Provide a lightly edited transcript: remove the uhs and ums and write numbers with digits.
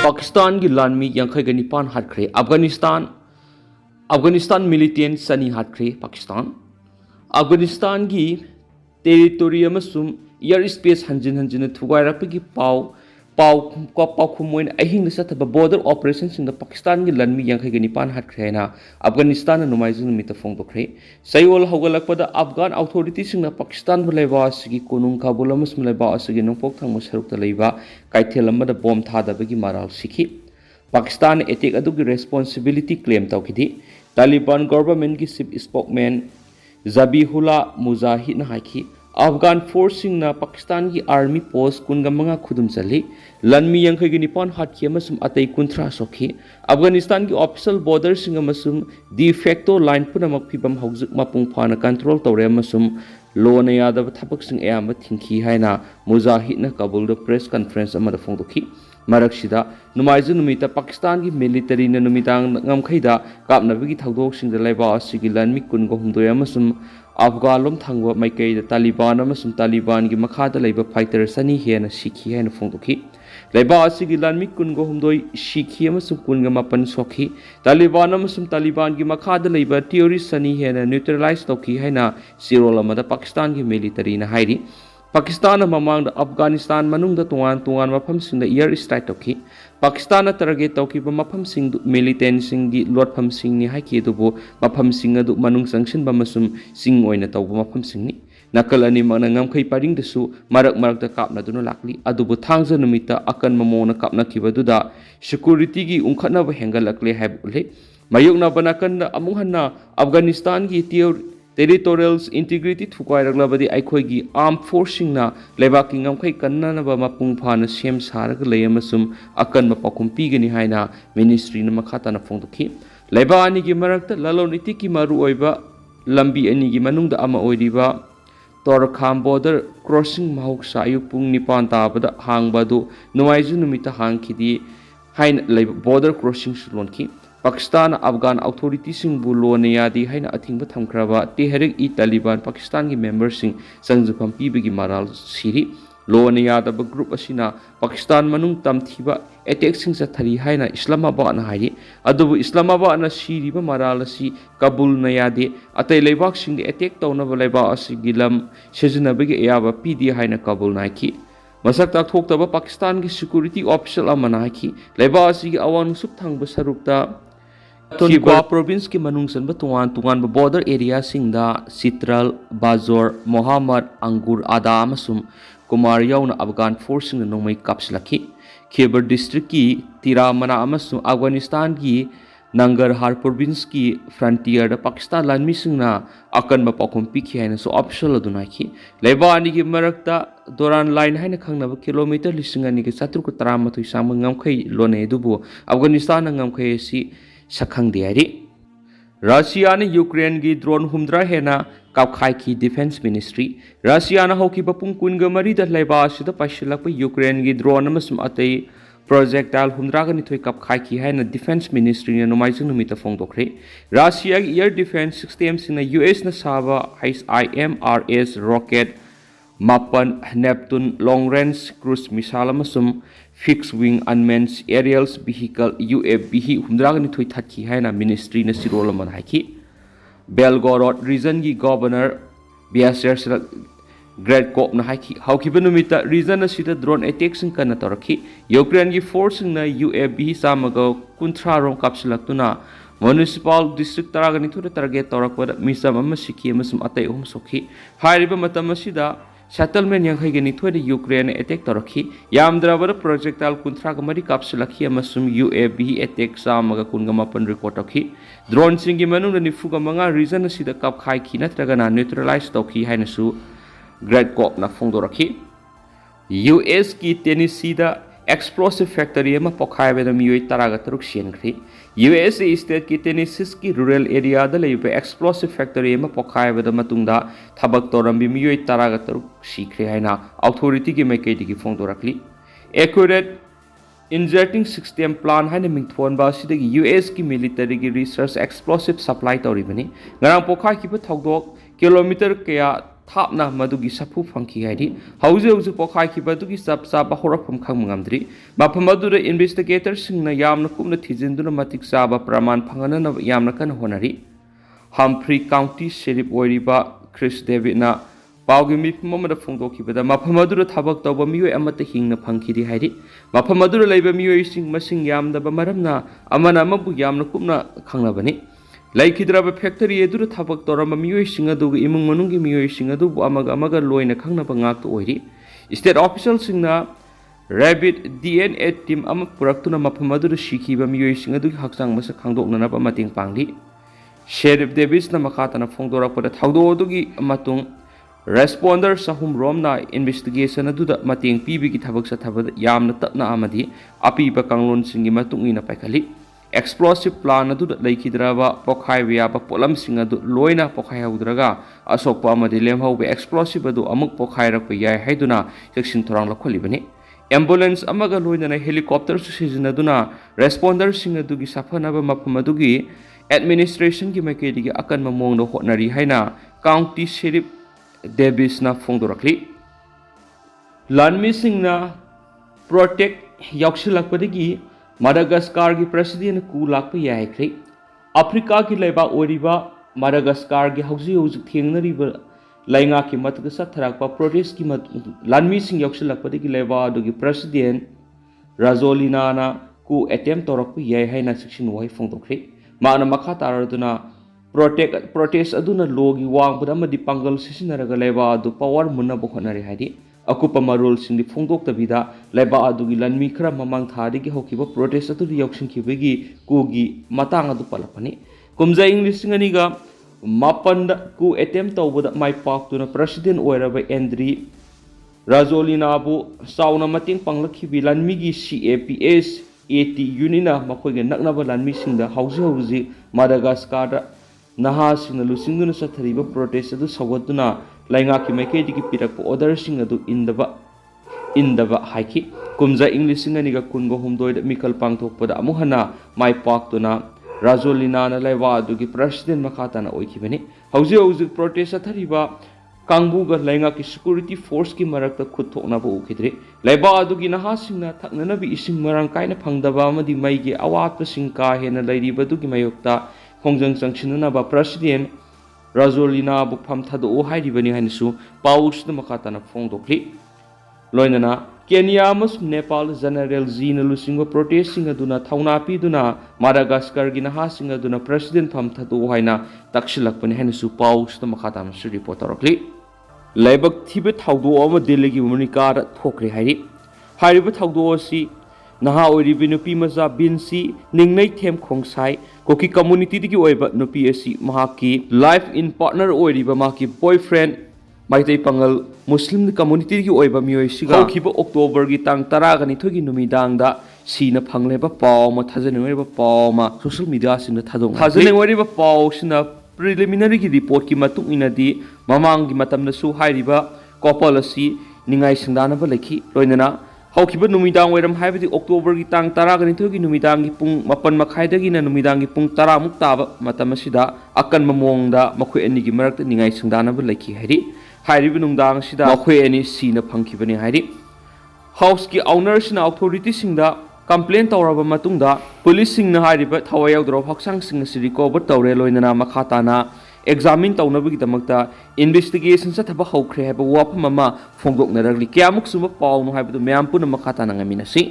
पाकिस्तान की लानमी यांखै निपान hatkhre Afghanistan militant Sunny hatkhre Afghanistan की टेरिटोरी एयर स्पेस हंजिन हंजिन थुगाइरपगी पाउखुम अहिंग चब बॉर्डर ऑपरेशन पाकिस्तान की लनमी यांखै निपान hatkhre अफगानिस्तान नुमाइजु निमित्त फोंदोखरे सयोल हौगलकपद अफगान अथॉरिटी पाकिस्तान लेबा कोनुंग काबुल लेबा नोंपोक थंग सरुक कैथेल बॉम्ब थादबगी मराल सिखी पाकिस्तान एटेक अदुगी रेस्पॉन्सिबिलिटी क्लेम तौखिदी तालिबान गवर्नमेंट की चीफ स्पोकमैन जबीहुल्ला मुजाहिद हाइखी अफगान फोर्स पाकिस्तान की आर्मी पोस्ट कुनगमंगा खुदुम चली लनमी यांखै निपान हाटकी अतई कुंथ्रा सोखी अफगानिस्तान की official border de facto line पुनमक फिबम हौजिक मपुंग फाना कंट्रोल तौरे लोन यादव थबकसिंग अयाम थिंखी हैना मुजाहिद काबुल प्रेस कॉन्फ्रेंस फोंदोखी मरक्सिदा नुमाइजु नुमिता पाकिस्तान की मिलिटरी नुमितांग ngमखैदा कापनबगी थौदोकसिंग लेबा असिगी लनमी कुनगो हुमदोय अफगान लोम थंग माइकई तालिबान की मखाद लेबा फाइटर सनी हेन सिखी हैन फोंदोखी लेबा असिगी लनमी कुनगो हुमदोय सिखी कुनगा मापन सोखी तालिबान की मखाद लेबा टेररिस्ट सनी हेन न्यूट्रलाइज तौखी हैना सिरोल पाकिस्तान की मिलिटरी न हाइरी पाकिस्तान ममांग अफगानिस्तान मनुंग तोान मफम एयर स्ट्राइक तौखी पाकिस्तान टारगेट तौखीब मफम मिलिटेंट की लोटफम मफम मनुंग चंसिन तौब मफम नकल अनीमक ngमखै पारिंगदसु मरक मरक कापनदुना लाकली अदुबु थांगज नुमित अकन ममोना कापनखिबदुदा सिक्योरिटी की उंखनब हेंगलकले हाइबुले मयुकनब नकन अमुहन्ना अफगानिस्तान की टेरिटोरियल इंटीग्रिटी थुकाइरगलबदी अखोइगी आर्म फोर्सिंग लेबाकी ngमखै कन्ननब मपुंग फाना सेम सारग लेयमसुम अकन पाखुम पीगनी हाइना मिनिस्ट्री न मखाताना फोंदोखी लेबा अनि की मरकत ललोनीति की मरु ओइबा लंबी अनि की मनुंग अमा ओइरिबा तोरखाम बॉर्डर क्रॉसिंग महौसा अयुक पुंग निपान ताबद हांगबदु नुमाइजु नुमित हांगखिदी हाइन लेब बॉर्डर क्रॉसिंग लोनखी पाकिस्तान अफगान अथॉरिटी लोन यादी है अथिंग थमख्रब तेहरिक ई तालिबान पाकिस्तान की मेंबर संजुफम पीबगी मराल सिरी लोन यादब ग्रुप पाकिस्तान मनुंग तमथीब एटेक चथरी है इस्लामाबाद है अदुबु इस्लामाबाद सिरीब मराल काबुल न यादे अतई लेबाक एटेक तौनब लेबाक लम सिजनबगी अयाब पीदी है काबुल नाखी मसक ताथोक्तब पाकिस्तान की सिक्योरिटी ऑफिशियल हाइखी लेबाक अवांग सुप थंग सरुकता किबा प्रोविंस की मनुंग चनब तोान बॉर्डर एरिया चित्रल बाजोर मोहम्मद अंगुर आदा कुमार यौन अफगान फोर्स नोमई कापसलखी खैबर डिस्ट्रिक्ट की तिरामना अफगानिस्तान की नंगरहार प्रोविंस की फ्रंटियर पाकिस्तान लानमी अकन पाखुम पीखी है ऑफिशियल लेबा अनी की मरकता दोरान लाइन है खंगनब किलोमीटर 713 सांब ngमखै लोने अफगानिस्तान ngमखै सखंगदी रशिया ने यूक्रेन की ड्रोन हुमद्रा हेना कापखाई की डिफेंस मिनिस्ट्री रशिया ने होकी पुंग कुनग मरीद लेबाद पाइसलप यूक्रेन की ड्रोन अतई प्रोजेक्टाइल हुमद्राग निथोई कापखाई की है डिफेंस मिनिस्ट्री ने नुमाइजु नुमित फोंदोखरे रशिया की एयर डिफेंस सिस्टम यूएस न साब HIMARS रॉकेट मापन Neptune long range cruise missile fix wing unmanned aerials vehicle UAV हुमद्राग निथोई थकी है मिनिस्ट्री ने सिरोल हाइखी बेलगोरोड रीजन की गवर्नर बियासर ग्रेट कोपना हाइखी नुमित रीजन ड्रोन अटैक कन्न तौरखी यूक्रेन की फोर्स UAV चामग 50 रोम कापसलक्तुना म्युनिसिपल डिस्ट्रिक्ट 12 टारगेट तौरपद मिसम सिखी अतई अहम सोखी सेटलमेंट यांखै निथोई यूक्रेन अटैक तौरखी यामद्रबद प्रोजेक्टाइल 50 मरी कापसलखी UAV अटैक चामग 19 रिकॉर्ड तौखी ड्रोन की मनुंग 95 रीजन कापखाई नत्रगना न्यूट्रलाइज तौखी हैनसु ग्रेट कोपना फोंदोरखी US की टेनेसीदा एक्सप्लोसिव फैक्टरी पोखायबद मियोई 13 सेनख्री US स्टेट की टेनेसी की रूरल एरिया एक्सप्लोसिव फैक्टरी पोखायबद थबक तौरमी मियोई 13 सिखरे है अथॉरिटी की मैकई फोंदोरखली accurate injecting system plan haina mingthon ba sidagi US ki military ki research explosive supply tauribani ngarang pokhai ki thodok kilometer kaya thapna madugi sapu phangki haidi hauze pokhai ki badugi sap sap horafum khangmangamdri mafam adu investigators singna yamna kumna thijinduna matik saba praman phangana na yamna kan honari Humphrey County Sheriff Oiriba Chris David na Paugi Mifamada Fundoki, but the Mapamadura Tabak Toba Mio Amata Hing the Punkidi Haidi, Mapamadura Labor Mio sing Massing Yam the Bamaramna, Amanamabu Yam Kumna Kanglabani, Like Hidraba Factory Edu Tabak Torama Mio Singadu, Imungi Mio Singadu, Amaga Loina Kangnabangak Oiri. State officials sing na Rabbit DNA team Amapuratuna Mapamadura Shiki Mio Singadu Haksang Masa Kangdok Nanaba Mating Pangli. Sheriff Davis na makata na Fongdora pada Taudogi Matung. Responder sahum romna investigation aduda mating pibi ki thabak sa thabad yamna tapna amadi api ba kanglon singi matung ina paikali explosive plan aduda laikhidraba pokhai wiya ba polam singadu loina pokhai haudraga asokpa amadi lemhau be explosive adu amuk pokhai rak pa yai haiduna section thorang lakholi bani ambulance amaga loina na helicopter su sizinaduna responder singadu gi safana ba mapam adugi administration ki makedi gi akan mamong no honari haina county sheriff Davis na Fongdorakli Lanmi Singh na protect Yakshilakpadagi Madagascar ki president ku lakpa yaikri Africa ki leba oriba Madagascar ki hausi thengnariba lainga ki matga satharakpa protest ki Lanmi Singh Yakshilakpadagi leba adugi president Razolina na ku attempt torakpa yai haina section wai Fongdokri maana makha taraduna protest aduna logi wang budama di pangal sisinaraga leba adu power munna bokhonari haidi akupa marol singdi phongdok tabida leba adu gi lanmi khara mamang thadi gi hokiba protest adu reaction khibegi kugi matang adu palapani kumja english ngani ga mapanda ku attempt tawbada mai pak tuna president oiraba Andri Razolina abu sauna mating panglakhibi lanmi gi CAPS 80 unina makhoi ga naknaba lanmi singda hauji Madagascar Naha sing Lusinguna Sathariba protest adu Sawaduna Lainga ki Makedi ki Pirak order sing adu indaba haiki Kumza English singaniga kungo humdoid Mikal Pangtok pada amuhana Mai Park tuna Razolina na Laiwa adu ki President Makatana Oikibani Hauzi protest Sathariba Kangbuga Lainga ki security force ki marakta Kutok na bo ukidri Laiba adu ki Naha sing na Taknana bi ising marangkai na Pangdaba Madi Maigi awat pa singka hena Lairiba du ki Mayokta Hongjang Sanchinana ba President Razolina bukpam thado hairibani hainisu paus na makatana Fongdokli loinana Kenya mas Nepal General Zina lusingwa protesting aduna thauna piduna Madagascar gi naha singa aduna President pham thado haina takshilakpani hainisu paus na makatana su report torokli laibak thibe thaudo ama delegi munika thokre hairiba thaudo si Naha oiribi nupi maza binsi ningnai them khongsai koki community digi oiba nupi asi mahaki life in partner oiriba maki boyfriend maitai pangal muslim community digi oiba mioi siga khiba October gi tang 10 gani thogi numidang da sina phangleba paw ma thajanengoriba paw ma social media sina thadong thajanengoriba paw sina preliminary gi report ki matung inadi mamang gi matamna su hairiba couple asi ningai singdana ba lekhi loinana Haukiba numidang wairam haibadi October gi tang 10 gani thogi numidang gi pung 8 makhai dagi na numidang gi pung 10 muk taba matam asida akan mamongda makhoi ani gi marakta ningai singdana ba lekhi hairi nungdang sida makhoi ani sina phangkhibani hairi house ki owners na authority singda complain tawraba matungda police singna hairiba thawai yaudro haksang sing si recover tawre loinana makhatana examine tawnabagi damakta investigation sa thaba haukhre haba wapam ama phongdok naragli kyamuk suma pawnu haibadu myam puna makata nangamina si